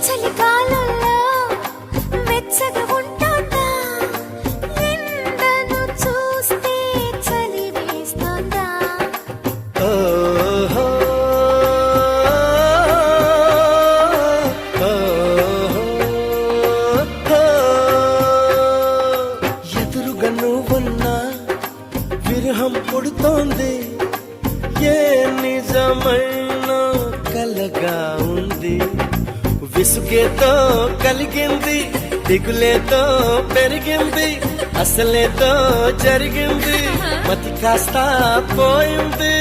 చలికాలంలో వెచ్చగా ఉంటుందా ఎండను చూస్తే చలి వేస్తుందా ఓహో, ఓహో, ఎదురుగా నువ్వున్నా విరహం పుడుతోంది, ఏ నిజమైన కలగా ఉంది. విసుగేతో కలిగింది, దిగులేతో పెరిగింది, అసలేతో జరిగింది, మతి కాస్త పోయింది.